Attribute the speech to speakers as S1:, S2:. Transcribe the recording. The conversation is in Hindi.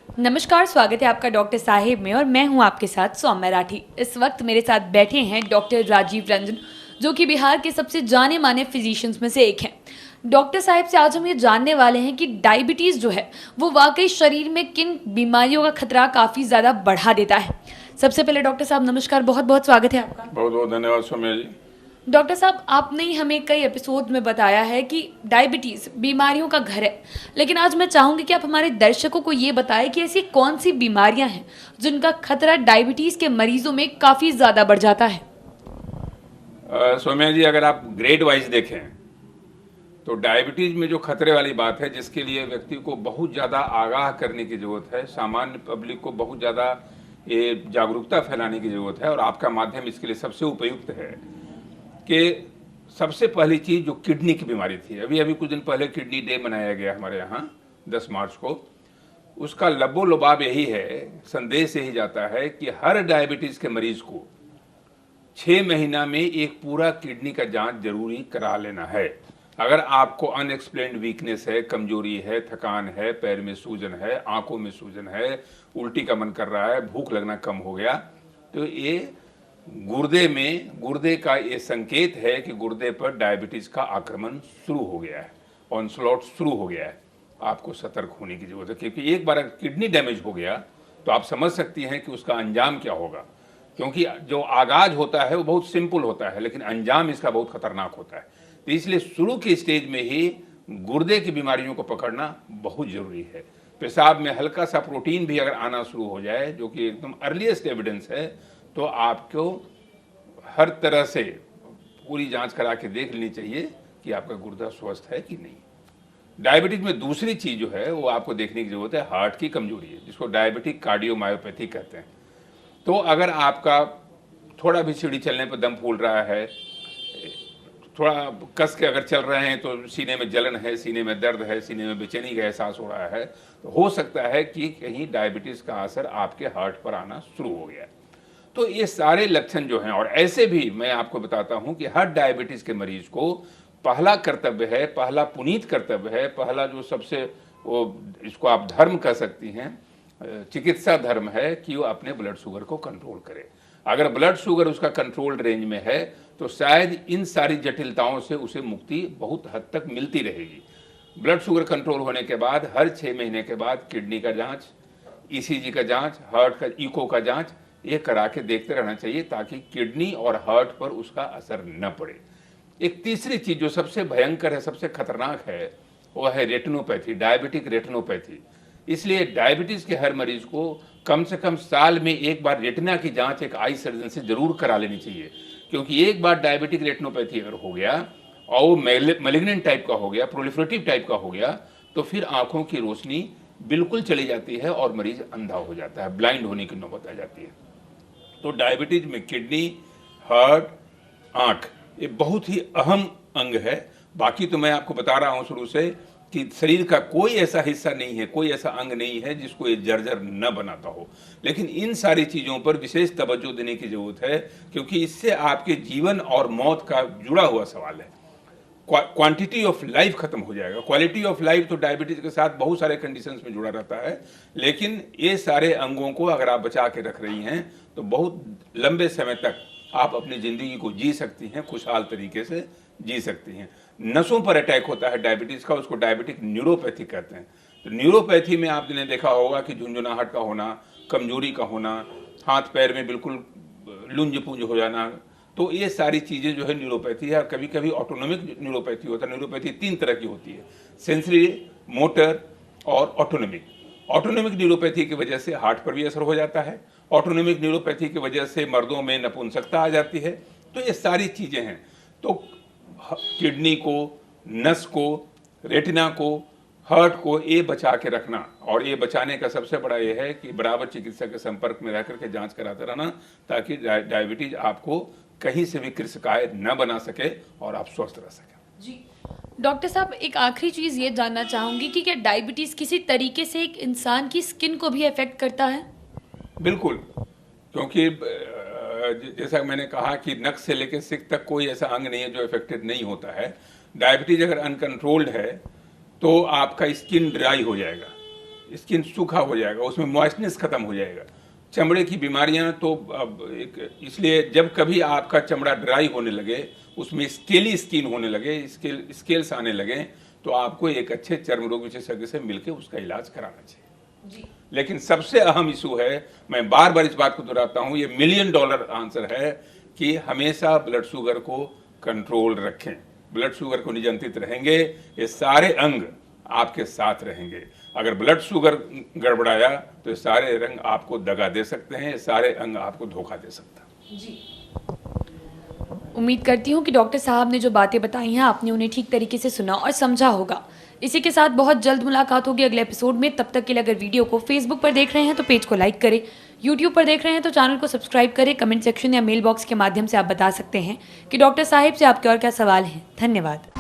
S1: नमस्कार, स्वागत है आपका डॉक्टर साहिब में और मैं हूं आपके साथ सौम्या राठी। इस वक्त मेरे साथ बैठे हैं डॉक्टर राजीव रंजन, जो कि बिहार के सबसे जाने माने फिजिशियंस में से एक हैं। डॉक्टर साहिब से आज हम ये जानने वाले हैं कि डायबिटीज़ जो है वो वाकई शरीर में किन बीमारियों का खतरा काफ़ी ज़्यादा बढ़ा देता है। सबसे पहले डॉक्टर साहब नमस्कार, बहुत बहुत स्वागत है आपका।
S2: बहुत बहुत धन्यवाद सौम्या जी।
S1: डॉक्टर साहब, आपने ही हमें कई एपिसोड में बताया है कि डायबिटीज़ बीमारियों का घर है, लेकिन आज मैं चाहूँगी कि आप हमारे दर्शकों को ये बताएं कि ऐसी कौन सी बीमारियां हैं जिनका खतरा डायबिटीज़ के मरीजों में काफ़ी ज़्यादा बढ़ जाता है।
S2: सौम्या जी, अगर आप ग्रेड वाइज देखें तो डायबिटीज में जो खतरे वाली बात है, जिसके लिए व्यक्ति को बहुत ज़्यादा आगाह करने की ज़रूरत है, सामान्य पब्लिक को बहुत ज़्यादा ये जागरूकता फैलाने की ज़रूरत है, और आपका माध्यम इसके लिए सबसे उपयुक्त है कि सबसे पहली चीज़ जो किडनी की बीमारी थी, अभी अभी कुछ दिन पहले किडनी डे मनाया गया हमारे यहाँ 10 मार्च को। उसका लबो लुबाब यही है, संदेश यही जाता है कि हर डायबिटीज़ के मरीज को 6 महीना में एक पूरा किडनी का जांच जरूरी करा लेना है। अगर आपको अनएक्सप्लेन्ड वीकनेस है, कमजोरी है, थकान है, पैर में सूजन है, आंखों में सूजन है, उल्टी का मन कर रहा है, भूख लगना कम हो गया, तो ये गुर्दे का ये संकेत है कि गुर्दे पर डायबिटीज का आक्रमण शुरू हो गया है, ऑनस्लॉट शुरू हो गया है। आपको सतर्क होने की जरूरत है, क्योंकि एक बार किडनी डैमेज हो गया तो आप समझ सकती हैं कि उसका अंजाम क्या होगा। क्योंकि जो आगाज होता है वो बहुत सिंपल होता है, लेकिन अंजाम इसका बहुत खतरनाक होता है। तो इसलिए शुरू की स्टेज में ही गुर्दे की बीमारियों को पकड़ना बहुत जरूरी है। पेशाब में हल्का सा प्रोटीन भी अगर आना शुरू हो जाए, जो कि एकदम अर्लीस्ट एविडेंस है, तो आपको हर तरह से पूरी जांच करा के देख लेनी चाहिए कि आपका गुर्दा स्वस्थ है कि नहीं। डायबिटीज में दूसरी चीज जो है वो आपको देखने की जरूरत है, हार्ट की कमजोरी है, जिसको डायबिटिक कार्डियोमायोपैथी कहते हैं। तो अगर आपका थोड़ा भी सीढ़ी चलने पर दम फूल रहा है, थोड़ा कस के अगर चल रहे हैं तो सीने में जलन है, सीने में दर्द है, सीने में बेचैनी का एहसास हो रहा है, तो हो सकता है कि कहीं डायबिटीज का असर आपके हार्ट पर आना शुरू हो गया है। तो ये सारे लक्षण जो हैं, और ऐसे भी मैं आपको बताता हूं कि हर डायबिटीज के मरीज को पहला कर्तव्य है, पहला पुनीत कर्तव्य है, पहला जो सबसे वो इसको आप धर्म कह सकती हैं, चिकित्सा धर्म है कि वो अपने ब्लड शुगर को कंट्रोल करे। अगर ब्लड शुगर उसका कंट्रोल रेंज में है तो शायद इन सारी जटिलताओं से उसे मुक्ति बहुत हद तक मिलती रहेगी। ब्लड शुगर कंट्रोल होने के बाद हर 6 महीने के बाद किडनी का जांच, ईसीजी का जांच, हार्ट का इको का जांच, ये करा के देखते रहना चाहिए, ताकि किडनी और हार्ट पर उसका असर न पड़े। एक तीसरी चीज जो सबसे भयंकर है, सबसे खतरनाक है, वो है रेटिनोपैथी, डायबिटिक रेटिनोपैथी। इसलिए डायबिटीज के हर मरीज को कम से कम साल में एक बार रेटिना की जांच एक आई सर्जन से जरूर करा लेनी चाहिए, क्योंकि एक बार डायबिटिक रेटिनोपैथी अगर हो गया और वो मैलिग्नेंट टाइप का हो गया, प्रोलिफरेटिव टाइप का हो गया, तो फिर आंखों की रोशनी बिल्कुल चली जाती है और मरीज अंधा हो जाता है, ब्लाइंड होने की नौबत आ जाती है। तो डायबिटीज में किडनी, हार्ट, आंख ये बहुत ही अहम अंग है। बाकी तो मैं आपको बता रहा हूं शुरू से कि शरीर का कोई ऐसा हिस्सा नहीं है, कोई ऐसा अंग नहीं है जिसको ये जर्जर न बनाता हो, लेकिन इन सारी चीज़ों पर विशेष तवज्जो देने की जरूरत है, क्योंकि इससे आपके जीवन और मौत का जुड़ा हुआ सवाल है। क्वांटिटी ऑफ लाइफ खत्म हो जाएगा। क्वालिटी ऑफ लाइफ तो डायबिटीज के साथ बहुत सारे कंडीशंस में जुड़ा रहता है, लेकिन ये सारे अंगों को अगर आप बचा के रख रही हैं तो बहुत लंबे समय तक आप अपनी जिंदगी को जी सकती हैं, खुशहाल तरीके से जी सकती हैं। नसों पर अटैक होता है डायबिटीज का, उसको डायबिटिक न्यूरोपैथी कहते हैं। तो न्यूरोपैथी में आपने देखा होगा कि झुंझुनाहट का होना, कमजोरी का होना, हाथ पैर में बिल्कुल लुंज पुंज हो जाना, तो ये सारी चीज़ें जो है न्यूरोपैथी है। कभी कभी ऑटोनोमिक न्यूरोपैथी होता है। न्यूरोपैथी 3 तरह की होती है, सेंसरी, मोटर और ऑटोनोमिक। ऑटोनोमिक न्यूरोपैथी की वजह से हार्ट पर भी असर हो जाता है। ऑटोनोमिक न्यूरोपैथी की वजह से मर्दों में नपुंसकता आ जाती है। तो ये सारी चीज़ें हैं। तो किडनी को, नस को, रेटिना को, हार्ट को ये बचा के रखना, और ये बचाने का सबसे बड़ा ये है कि बराबर चिकित्सक के संपर्क में रह करके जांच कराते रहना, ताकि डायबिटीज आपको कहीं से भी कृषकाय न बना सके और आप स्वस्थ रह सकें।
S1: जी डॉक्टर साहब, एक आखिरी चीज़ ये जानना चाहूँगी कि क्या डायबिटीज़ किसी तरीके से एक इंसान की स्किन को भी अफेक्ट करता है?
S2: बिल्कुल, क्योंकि जैसा मैंने कहा कि नक से लेकर सिक तक कोई ऐसा अंग नहीं है जो इफेक्टेड नहीं होता है। डायबिटीज अगर अनकंट्रोल्ड है तो आपका स्किन ड्राई हो जाएगा, स्किन सूखा हो जाएगा, उसमें मॉइस्चनेस खत्म हो जाएगा। चमड़े की बीमारियां तो इसलिए जब कभी आपका चमड़ा ड्राई होने लगे, उसमें स्केली स्किन होने लगे, स्केल्स आने लगे, तो आपको एक अच्छे चर्म रोग विशेषज्ञ से मिलकर उसका इलाज कराना चाहिए। लेकिन सबसे अहम इशू है, मैं बार बार इस बात को दोहराता हूं, ये $1 मिलियन आंसर है कि हमेशा ब्लड शुगर को कंट्रोल रखें। ब्लड शुगर को नियंत्रित रहेंगे, ये सारे अंग आपके साथ रहेंगे। अगर ब्लड शुगर गड़बड़ाया तो ये सारे रंग आपको दगा दे सकते हैं, ये सारे अंग आपको धोखा दे सकता है।
S1: जी, उम्मीद करती हूँ कि डॉक्टर साहब ने जो बातें बताई हैं आपने उन्हें ठीक तरीके से सुना और समझा होगा। इसी के साथ बहुत जल्द मुलाकात होगी अगले एपिसोड में। तब तक के लिए अगर वीडियो को फेसबुक पर देख रहे हैं तो पेज को लाइक करें, यूट्यूब पर देख रहे हैं तो चैनल को सब्सक्राइब करें। कमेंट सेक्शन या मेल बॉक्स के माध्यम से आप बता सकते हैं कि डॉक्टर साहिब से आपके और क्या सवाल हैं। धन्यवाद।